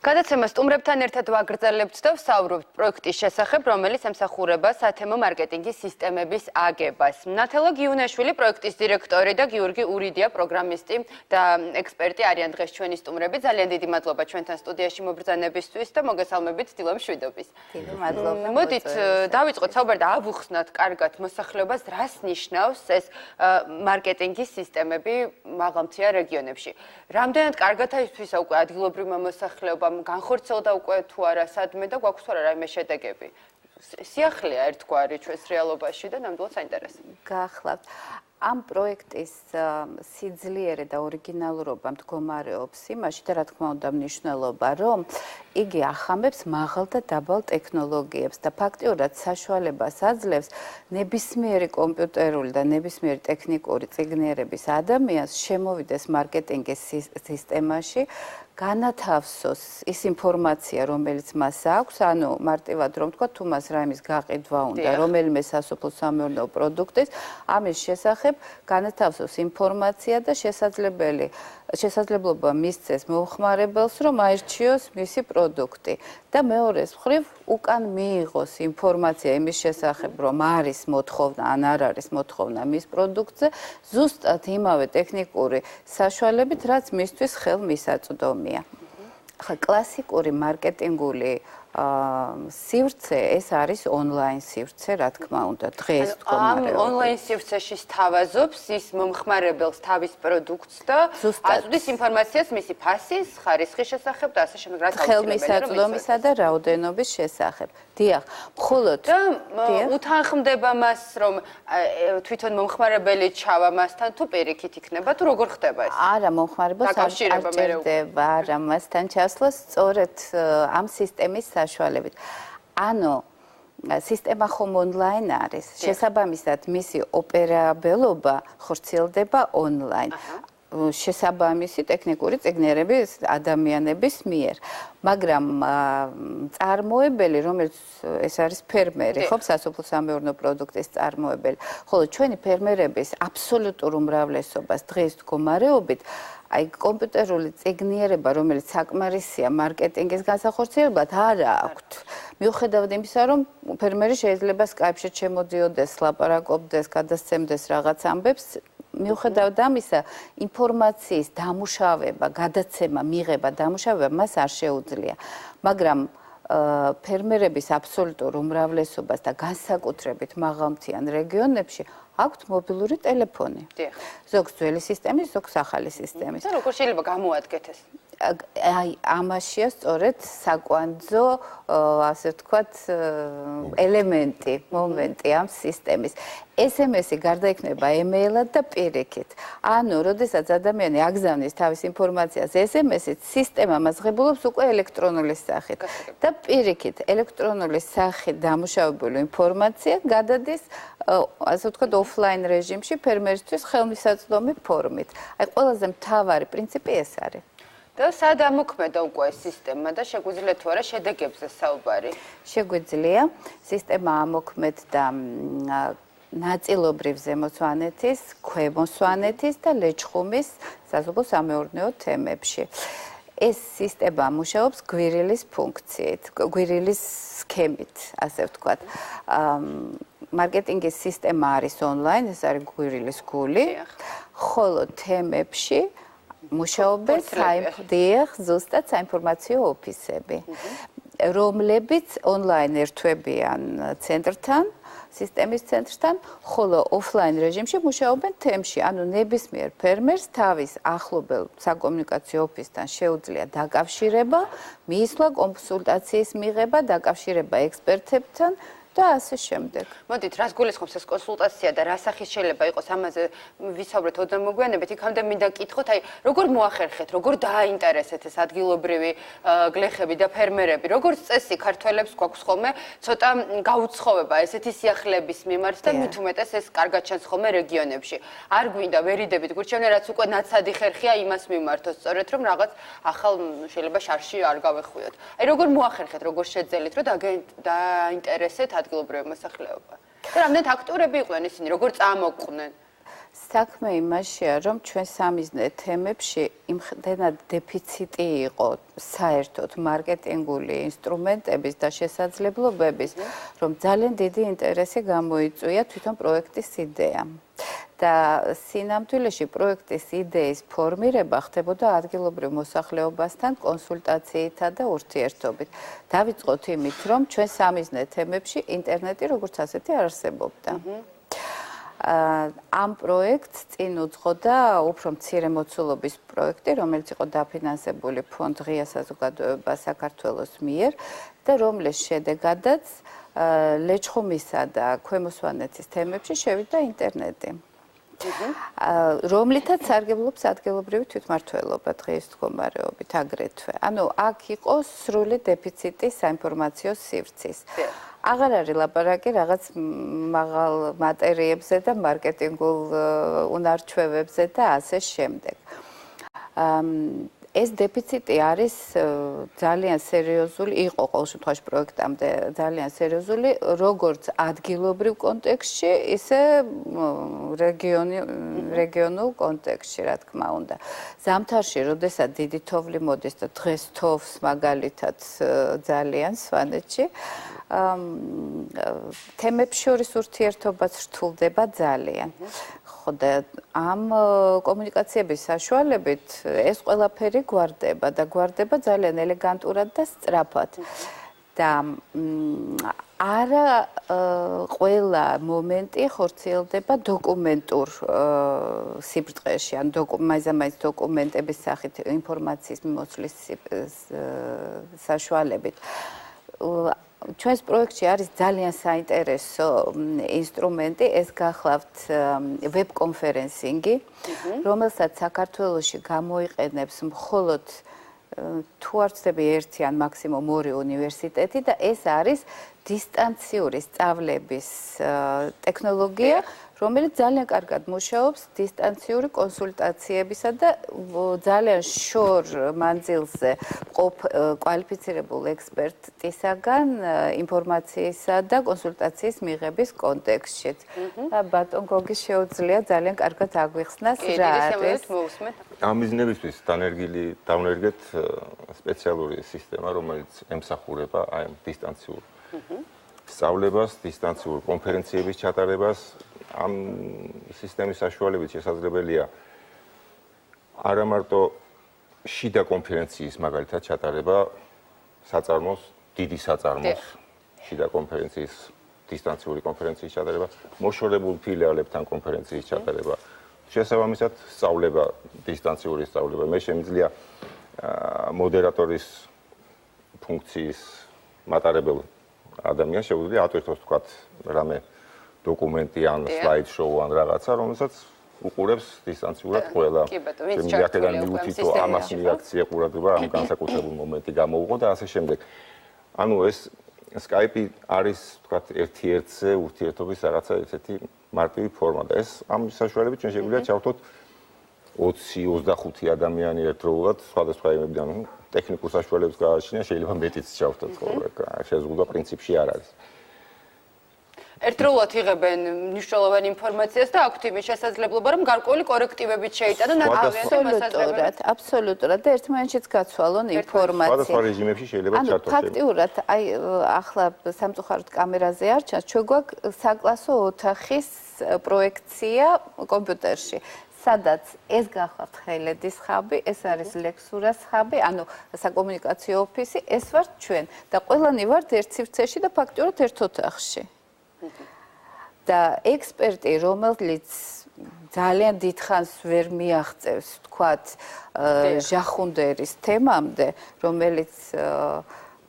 გადაცემა სტუმრებთან ერთად ვაგრძელებთ და ვსაუბრობთ პროექტის შესახებ, რომელიც ემსახურება სათემო მარკეტინგის სისტემების აგებას. ნათელა გიუნაშვილი პროექტის დირექტორი და გიორგი ურიდია პროგრამისტი და ექსპერტი არიან დღეს ჩვენი სტუმრები. ძალიან დიდი მადლობა ჩვენთან სტუდიაში მობრძანებისთვის და მოგესალმებით დილა მშვიდობის. დიდი მადლობა. მოდით დავიწყოთ საუბარი და ავუხსნათ კარგად მოსახლეობას, რას ნიშნავს ეს მარკეტინგის სისტემები მაღალმთიან რეგიონებში. რამდენად კარგად აისვისა უკვე ადგილობრივმა მოსახლეობამ განხორციელდა უკვე თუ არა სადმე და გვაქვს თუ არა რაიმე შედეგები. სიახლეა ერთგვარი ჩვენს რეალობაში და ნამდვილად საინტერესოა. გახლავთ. ამ პროექტის სიძლიერე და ორიგინალურობა მდგომარეობს იმაში და რა თქმა უნდა მნიშვნელობა, რომ იგი ახამებს მაღალ და დაბალ ტექნოლოგიებს და ფაქტიურად საშუალებას აძლევს ნებისმიერი კომპიუტერული და ნებისმიერი ტექნიკური წიგნიერების ადამიანს შემოვიდეს მარკეტინგის სისტემაში, განათავსოს ის ინფორმაცია, რომელიც მას აქვს, ანუ მარტივად რომ თქვა, თუ მას რაიმის გაყიდვა უნდა, რომელიმე სასოფლო-სამეურნეო პროდუქტის, ამის შესახებ განათავსოს ინფორმაცია და შესაძლებლობა მისცეს მომხმარებელს, რომ აირჩიოს მისი პროდუქტი და მეორეს მხრივ უკან მიიღოს ინფორმაცია იმის შესახებ, რომ არის მოთხოვნა ან არ არის მოთხოვნა მის პროდუქტზე, ზუსტად იმავე ტექნიკური საშუალებით, რაც მისთვის ხელმისაწვდომია. კლასიკური მარკეტინგული სივრცე ეს არის ონლაინ სივრცე, რა თქმა უნდა, დღეს მდგომარეობს. ამ ონლაინ სივრცეში სთავაზობს ის მომხმარებელს თავის პროდუქტს და აწვდის ინფორმაციას მისი ფასის, ხარისხის შესახებ და ასე შემდეგ, რაც ხელმისაწვდომისა და რაოდენობის შესახებ. დიახ, მხოლოდ უთანხმდება მას, რომ თვითონ მომხმარებელი ჩავა მასთან თუ პირიქით იქნება, თუ როგორ ხდება ეს? არა, მომხმარებელს არ ჭირდება, არა, მასთან ჩასვლა სწორედ ამ სისტემის საშუალებით. ანუ სისტემა ხომ ონლაინ არის, შესაბამისად მისი ოპერაბელობა ხორციელდება ონლაინ. შესაბამისი ტექნიკური წიგნიერების ადამიანების მიერ. მაგრამ წარმოებელი, რომელიც ეს არის ფერმერი, ხო, სასოფლო-სამეურნეო პროდუქტის წარმოებელი, ხოლო ჩვენი ფერმერების აბსოლუტურ უმრავლესობას დღეს მდგომარეობით აი კომპიუტერული წიგნიერება, რომელიც საკმარისია მარკეტინგის განსახორციელებლად, არ აქვთ. მიუხედავად იმისა, რომ ფერმერი შეიძლება Skype-ში შემოდიოდეს, ლაპარაკობდეს, გადასცემდეს რაღაც ამბებს, მიუხედავად ამისა, ინფორმაციის დამუშავება, გადაცემა, მიღება, დამუშავება მას არ შეუძლია. მაგრამ ფერმერების აბსოლუტურ უმრავლესობას და განსაკუთრებით მაღალმთიან რეგიონებში აქვთ მობილური ტელეფონი. ზოგს ძველი სისტემის, ზოგს ახალი სისტემის. და როგორ შეიძლება გამოადგეთ ეს? აი ამაშია სწორედ საკვანძო, ასე ვთქვათ, ელემენტი, მომენტი ამ სისტემის. SMS-ი გარდაიქმნება ემეილად და პირიქით. ანუ, როდესაც ადამიანი აგზავნის თავის ინფორმაციას SMS-ით, სისტემა მას ღებულობს უკვე ელექტრონული სახით. და პირიქით, ელექტრონული სახით დამუშავებული ინფორმაცია გადადის, ასე ვთქვათ, ოფლაინ რეჟიმში ფერმერისთვის ხელმისაწვდომი ფორმით. აი, ყველაზე მთავარი პრინციპი ეს არის. და სად ამოქმედა უკვე ეს სისტემა და შეგვიძლია თუ არა შედეგებზე საუბარი? შეგვიძლია. სისტემა ამოქმედდა ნაწილობრივ ზემო სვანეთის, ქვემო სვანეთის და ლეჩხუმის სასოფლო-სამეურნეო თემებში. ეს სისტემა მუშაობს გვირილის ფუნქციით, გვირილის სქემით, ასე ვთქვათ. მარკეტინგის სისტემა არის ონლაინ, ეს არის გვირილის გული, ხოლო თემებში მუშაობენ ზუსტად საინფორმაციო ოფისები, რომლებიც ონლაინ ერთვებიან ცენტრთან, სისტემის ცენტრთან, ხოლო ოფლაინ რეჟიმში მუშაობენ თემში, ანუ ნებისმიერ ფერმერს თავის ახლობელ საკომუნიკაციო ოფისთან შეუძლია დაკავშირება, მისვლა, კონსულტაციის მიღება, დაკავშირება ექსპერტებთან და ასე შემდეგ. მოდით, რას გულისხმობს ეს კონსულტაცია და რა სახის შეიძლება იყოს, ამაზე ვისაუბრეთ ოდნავ მოგვიანებით. იქამდე მინდა გკითხოთ, აი, როგორ მოახერხეთ, როგორ დააინტერესეთ ეს ადგილობრივი გლეხები და ფერმერები, როგორც წესი ქართველებს გვაქვს ხოლმე ცოტა გაუცხოვება ესეთი სიახლეების მიმართ და მით უმეტეს ეს კარგად ჩანს ხოლმე რეგიონებში. არ გვინდა ვერიდებით გურჩევნე, რაც უკვე ნაცადი ხერხია იმას მიმართოს, სწორედ რომ რაღაც ახალ შეიძლება შარში არ გავეხვიოთ. აი, როგორ მოახერხეთ, როგორ შეძელით, რომ დააინტერესეთ ადგილობრივი მოსახლეობა. და რამდენად აქტიურები იყვნენ ისინი, როგორ წამოყვნენ? საქმე იმაშია, რომ ჩვენ სამიზნე თემებში იმდენად დეფიციტი იყო საერთოდ მარკეტინგული ინსტრუმენტების და შესაძლებლობების, რომ ძალიან დიდი ინტერესი გამოიწვია თვითონ პროექტის იდეამ. და სინამდვილეში პროექტის იდეის ფორმირება ხდებოდა ადგილობრივ მოსახლეობასთან კონსულტაციითა და ურთიერთობით. დავიწყოთ იმით, რომ ჩვენ სამიზნე თემებში ინტერნეტი როგორც ასეთი არ არსებობდა. ამ პროექტს წინ უძღოდა უფრო მცირე მოცულობის პროექტი, რომელიც იყო დაფინანსებული ფონდ ღია საზოგადოება საქართველოს მიერ და რომლის შედეგადაც ლეჩხუმისა და ქვემო სვანეთის თემებში შევიდა ინტერნეტი. რომლითაც სარგებლობს ადგილობრივი თვითმმართველობა დღის მდგომარეობით აგრეთვე. ანუ აქ იყო სრული დეფიციტი საინფორმაციო სივრცის. აღარ არის ლაპარაკი რაღაც მაღალ მატერიებზე და მარკეტინგულ უნარჩვევებზე და ასე შემდეგ. ეს დეფიციტი არის ძალიან სერიოზული, იყო ყოველ შემთხვევაში პროექტამდე ძალიან სერიოზული, როგორც ადგილობრივ კონტექსტში, ისე რეგიონულ კონტექსტში, რა თქმა უნდა. ზამთარში, როდესაც დიდი თოვლი მოდის და დღეს თოვს მაგალითად ძალიან სვანეთში, თემებს შორის ურთიერთობაც რთულდება ძალიან. და ამ კომუნიკაციების საშუალებით ეს ყველაფერი გვარდება და გვარდება ძალიან ელეგანტურად და სწრაფად. და არა ყველა მომენტი ხორციელდება დოკუმენტურ სიბრტყეში, ან მაინც დოკუმენტების სახით ინფორმაციის მიმოსვლის საშუალებით. ჩვენს პროექტში არის ძალიან საინტერესო ინსტრუმენტი, ეს გახლავთ ვებ-კონფერენსინგი, რომელსაც საქართველოში გამოიყენებს მხოლოდ თუ არ ვცდები ერთი ან მაქსიმუმ ორი უნივერსიტეტი და ეს არის დისტანციური სწავლების ტექნოლოგია, რომელიც ძალიან კარგად მუშაობს დისტანციური კონსულტაციებისა და ძალიან შორ მანძილზე კვალიფიცირებულ ექსპერტისაგან ინფორმაციისა და კონსულტაციის მიღების კონტექსტში. და ბატონ გოგი შეუძლია ძალიან კარგად აგვიხსნას რა არის. ამ მიზნებისთვის დავნერგეთ სპეციალური სისტემა, რომელიც ემსახურება აი ამ დისტანციურ სწავლებას, დისტანციურ კონფერენციების ჩატარებას. ამ სისტემის საშუალებით შესაძლებელია არა მარტო შიდა კონფერენციის მაგალითად ჩატარება საწარმოს, დიდი საწარმოს, შიდა კონფერენციის, დისტანციური კონფერენციის ჩატარება, მოშორებულ ფილიალებთან კონფერენციის ჩატარება. შესაბამისად, სწავლება, დისტანციური სწავლება. მე შემიძლია მოდერატორის ფუნქციის მატარებელ ადამიანს შეუძლია ატვირთოს თქვათ რამე დოკუმენტი ან სლაიდ შოუ ან რაღაცა, რომელსაც უყურებს დისტანციურად ყველა. შემიძლია აქედან მიუთითო ამას რეაქცია ყურადღება ამ განსაკუთრებულ მომენტი გამოვუყო და ასე შემდეგ. ანუ ეს Skype არის თქვათ ერთ-ერთზე ურთიერთობის რაღაცა ესეთი მარტივი ფორმა და ეს ამ საშუალებით ჩვენ შეგვიძლია ჩავთოთ 20-25 ადამიანი ერთდროულად სხვადასხვა იმებიდან ტექნიკურ საშუალებებს გააჩნია, შეიძლება მეტიც ჩავთოთ, შეზღუდვა პრინციპში არ არის. ერთდროულად იღებენ მნიშვნელოვან ინფორმაციას და აქვთ იმის შესაძლებლობა, რომ გარკვეული კორექტივებით შეიტანონ აბსოლუტურად და ერთმანეთშიც გაცვალონ ინფორმაცია. სხვადასხვა რეჟიმებში შეიძლება ჩართოს. ფაქტიურად, აი ახლა სამწუხაროდ კამერაზე არ ჩანს, ჩვენ გვაქვს საკლასო ოთახის პროექცია კომპიუტერში. სადაც ეს გახლავთ ხელედის ხაბი, ეს არის ლექსურას ხაბი, ანუ საკომუნიკაციო ოფისი, ეს ვართ ჩვენ და ყველანი ვართ ერთ სივრცეში და ფაქტიურად ერთ ოთახში. და ექსპერტი, რომელიც ძალიან დიდხანს ვერ მიაღწევს, თქვათ, ჟახუნდერის თემამდე, რომელიც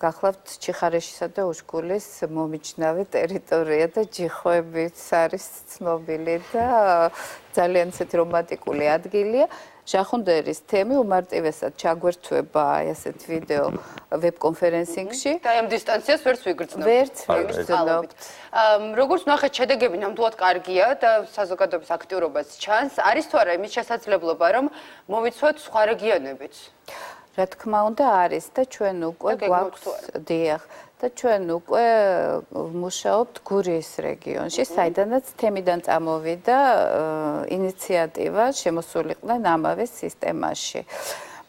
გახლავთ ჩიხარეშისა და უშკულის მომიჯნავე ტერიტორია და ჯიხვებით არის ცნობილი და ძალიან ისეთი რომანტიკული ადგილია. ჟახუნდერის თემი უმარტივესად ჩაგვერთვება ესეთ ვიდეო ვებ-კონფერენსინგში. და ამ დისტანციას ვერც ვიგრძნობთ. ვერც ვიგრძნობთ. როგორც ნახეთ, შედეგები ნამდვილად კარგია და საზოგადოების აქტიურობაც ჩანს. არის თუ არა იმის შესაძლებლობა, რომ მოვიცვათ სხვა რეგიონებიც? რა თქმა უნდა არის და ჩვენ უკვე გვაქვს დიახ და ჩვენ უკვე მუშაობთ გურიის რეგიონში, საიდანაც თემიდან წამოვიდა ინიციატივა შემოსულიყვნენ ამავე სისტემაში.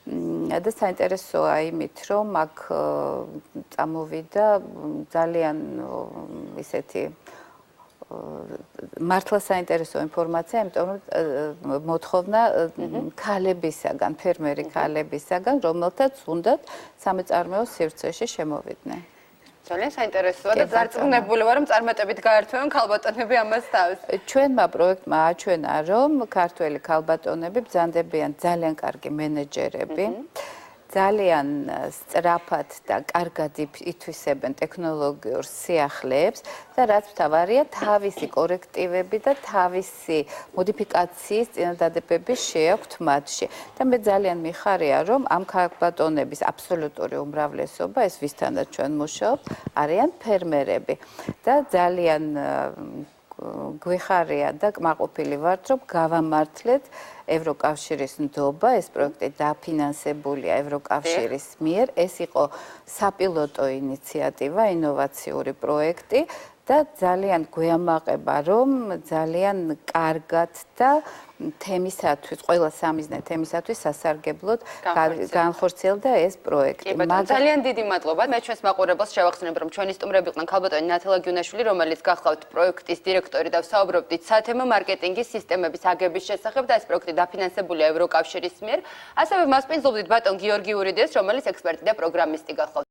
და საინტერესოა იმით, რომ აქ წამოვიდა ძალიან ისეთი მართლა საინტერესო ინფორმაცია, იმიტომ რომ მოთხოვნა ქალებისაგან, ფერმერი ქალებისაგან, რომელთაც უნდათ სამეწარმეო სივრცეში შემოვიდნენ. ძალიან საინტერესოა და დარწმუნებული ვარ, რომ წარმატებით გაერთვენ ქალბატონები ამას თავს. ჩვენმა პროექტმა აჩვენა, რომ ქართველი ქალბატონები ბრძანდებიან ძალიან კარგი მენეჯერები. ძალიან სწრაფად და კარგად ითვისებენ ტექნოლოგიურ სიახლეებს და რაც მთავარია, თავისი კორექტივები და თავისი მოდიფიკაციის წინადადებები შეაქვთ მათში. და მე ძალიან მიხარია, რომ ამ ქალბატონების აბსოლუტური უმრავლესობა, ეს ვისთანაც ჩვენ მუშაობთ, არიან ფერმერები და ძალიან გვიხარია და კმაყოფილი ვართ, რომ გავამართლეთ ევროკავშირის ნდობა, ეს პროექტი დაფინანსებულია ევროკავშირის მიერ, ეს იყო საპილოტო ინიციატივა, ინოვაციური პროექტი და ძალიან გვეამაყება, რომ ძალიან კარგად და თემისათვის, ყველა სამიზნე თემისათვის სასარგებლოდ განხორციელდა ეს პროექტი. ძალიან დიდი მადლობა. მე ჩვენს მაყურებელს შევახსენებ, რომ ჩვენი სტუმრები იყვნენ ქალბატონი ნათელა გიუნაშვილი, რომელიც გახლავთ პროექტის დირექტორი და ვსაუბრობდით სათემო მარკეტინგის სისტემების აგების შესახებ და ეს პროექტი დაფინანსებულია ევროკავშირის მიერ. ასევე მასპინძლობდით ბატონ გიორგი ურიდეს, რომელიც ექსპერტი და პროგრამისტი გახლავთ.